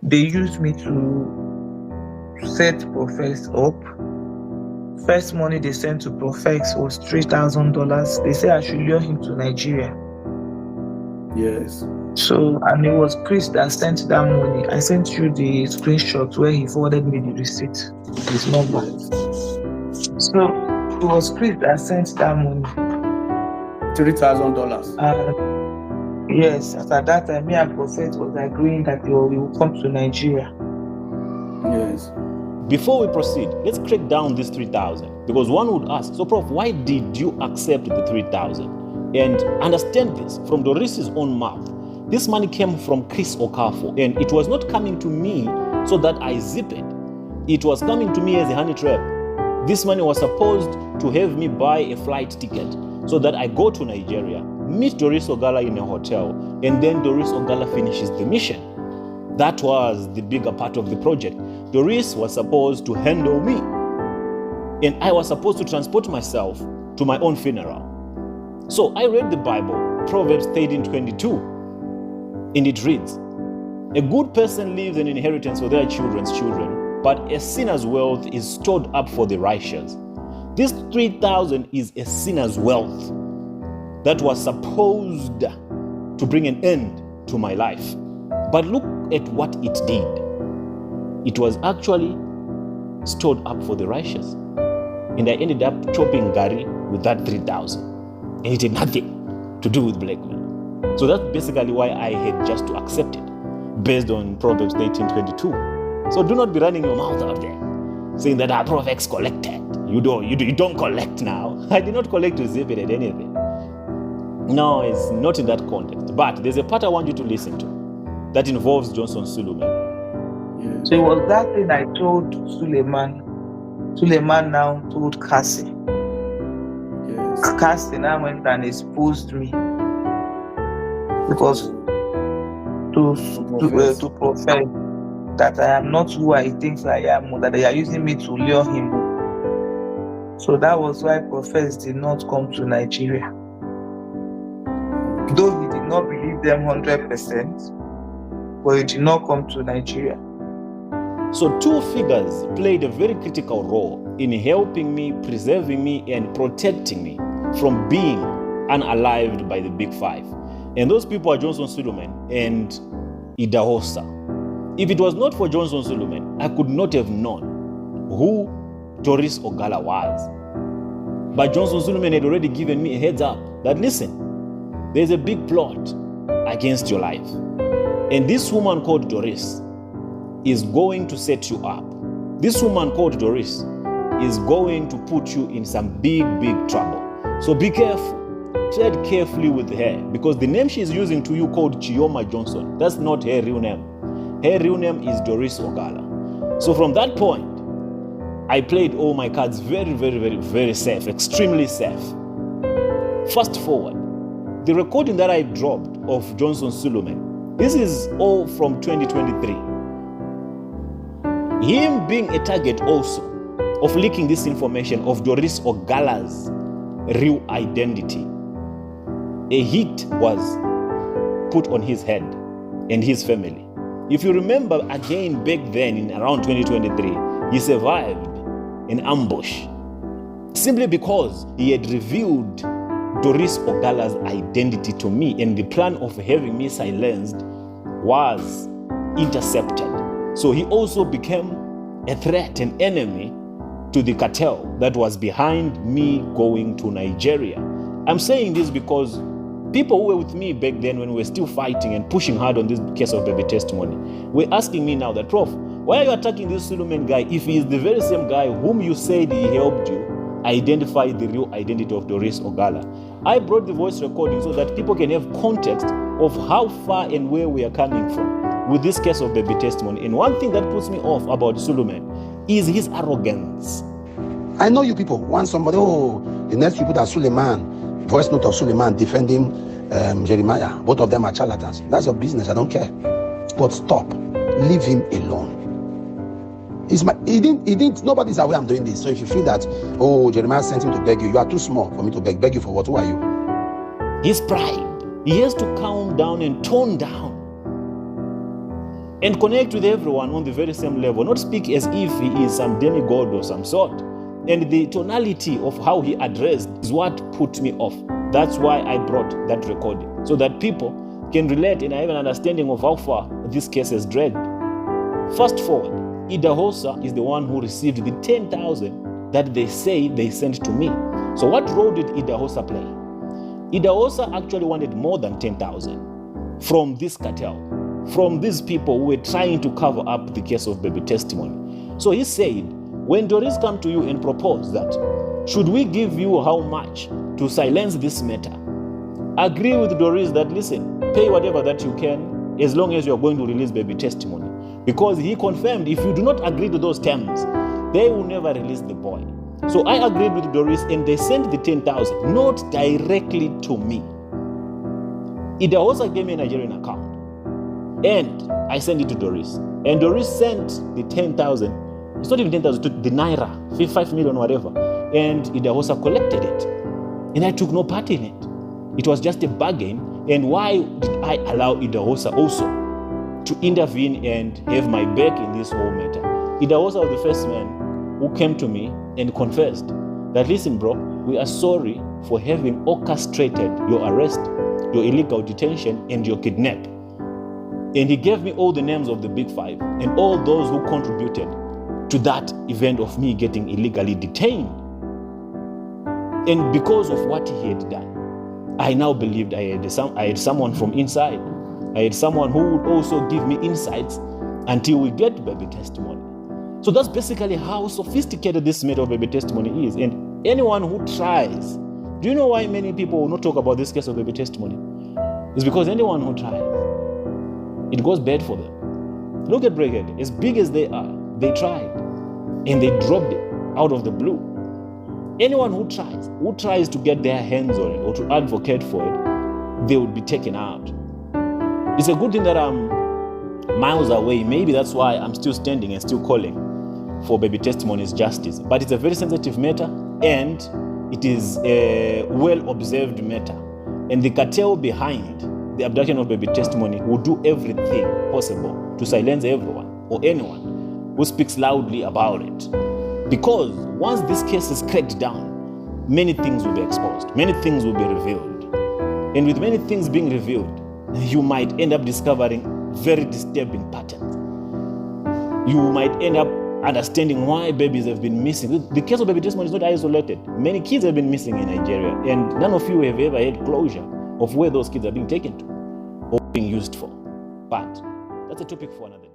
they used me to set profx up. First money they sent to profx was $3,000. They said I should lure him to Nigeria. Yes. So, and it was Chris that sent that money. I sent you the screenshot where he forwarded me the receipt, his number. So it was Chris that sent that money. $3,000. Yes, at that time, me and Prophet was agreeing that we will come to Nigeria. Yes. Before we proceed, let's crack down this 3,000, because one would ask, so Prof, why did you accept the 3,000? And understand this from Doris's own mouth. This money came from Chris Okafo, and it was not coming to me so that I zip it. It was coming to me as a honey trap. This money was supposed to have me buy a flight ticket so that I go to Nigeria, meet Doris Ogala in a hotel, and then Doris Ogala finishes the mission. That was the bigger part of the project. Doris was supposed to handle me, and I was supposed to transport myself to my own funeral. So I read the Bible, Proverbs 13:22, and it reads, "A good person leaves an inheritance for their children's children, but a sinner's wealth is stored up for the righteous." This 3,000 is a sinner's wealth that was supposed to bring an end to my life. But look at what it did. It was actually stored up for the righteous. And I ended up chopping Gary with that 3,000. And it had nothing to do with blackmail. So that's basically why I had just to accept it, based on Proverbs 18:22. So do not be running your mouth out there, saying that our profx collected. You don't collect now. I did not collect to zip it at anything. No, it's not in that context. But there's a part I want you to listen to that involves Johnson Suleman. So it was that thing I told Suleman. Suleman now told Cassie. Yes. Cassie now went and exposed me. Because to profess that I am not who I think I am, or that they are using me to lure him. So that was why Profess did not come to Nigeria. Though he did not believe them 100%, but he did not come to Nigeria. So two figures played a very critical role in helping me, preserving me, and protecting me from being unalived by the Big Five. And those people are Johnson Suleman and Idahosa. If it was not for Johnson Suleman, I could not have known who Doris Ogala was. But Johnson Suleman had already given me a heads up that, listen, there's a big plot against your life. And this woman called Doris is going to set you up. This woman called Doris is going to put you in some big, big trouble. So be careful. Tread carefully with her, because the name she's using to you called Chioma Johnson, that's not her real name. Her real name is Doris Ogala. So from that point, I played all my cards very, very, very, very safe, extremely safe. Fast forward, the recording that I dropped of Johnson Suleman, this is all from 2023. Him being a target also of leaking this information of Doris Ogala's real identity. A hit was put on his head and his family. If you remember again back then in around 2023, he survived an ambush simply because he had revealed Doris Ogala's identity to me, and the plan of having me silenced was intercepted. So he also became a threat, an enemy to the cartel that was behind me going to Nigeria. I'm saying this because people who were with me back then when we were still fighting and pushing hard on this case of baby testimony were asking me now that, Prof, why are you attacking this Suleman guy if he is the very same guy whom you said he helped you identify the real identity of Doris Ogala? I brought the voice recording so that people can have context of how far and where we are coming from with this case of baby testimony. And one thing that puts me off about Suleman is his arrogance. I know you people want somebody, the next people that Suleman, voice note of Suleman defending Jerimiah. Both of them are charlatans. That's your business. I don't care. But stop. Leave him alone. He didn't. Nobody's aware I'm doing this. So if you feel that, Jeremiah sent him to beg you, you are too small for me to beg. Beg you for what? Who are you? His pride. He has to calm down and tone down. and connect with everyone on the very same level, not speak as if he is some demigod or some sort. And the tonality of how he addressed is what put me off. That's why I brought that recording, so that people can relate and have an understanding of how far this case has dragged. Fast forward, Idahosa is the one who received the 10,000 that they say they sent to me. So what role did Idahosa play? Idahosa actually wanted more than 10,000 from this cartel, from these people who were trying to cover up the case of baby testimony. So he said, when Doris come to you and propose that, should we give you how much to silence this matter? Agree with Doris that, listen, pay whatever that you can as long as you are going to release baby testimony. Because he confirmed if you do not agree to those terms, they will never release the boy. So I agreed with Doris and they sent the 10,000, not directly to me. Idahosa gave me a Nigerian account and I sent it to Doris. And Doris sent the 10,000, it's not even 10,000, to the Naira, 5 million, whatever. And Idahosa collected it. And I took no part in it. It was just a bargain. And why did I allow Idahosa also to intervene and have my back in this whole matter? Idahosa was the first man who came to me and confessed that, listen, bro, we are sorry for having orchestrated your arrest, your illegal detention, and your kidnap. And he gave me all the names of the big five and all those who contributed to that event of me getting illegally detained. And because of what he had done, I now believed I had someone from inside. I had someone who would also give me insights until we get baby testimony. So that's basically how sophisticated this matter of baby testimony is. And anyone who tries, do you know why many people will not talk about this case of baby testimony? It's because anyone who tries, it goes bad for them. Look at Brigade, as big as they are, they tried and they dropped it out of the blue. Anyone who tries to get their hands on it or to advocate for it, they would be taken out. It's a good thing that I'm miles away. Maybe that's why I'm still standing and still calling for baby testimony's justice. But it's a very sensitive matter and it is a well-observed matter. And the cartel behind the abduction of baby testimony will do everything possible to silence everyone or anyone who speaks loudly about it. Because once this case is cracked down, many things will be exposed, many things will be revealed. And with many things being revealed, you might end up discovering very disturbing patterns. You might end up understanding why babies have been missing. The case of baby testimony is not isolated. Many kids have been missing in Nigeria, and none of you have ever had closure of where those kids are being taken to or being used for. But that's a topic for another day.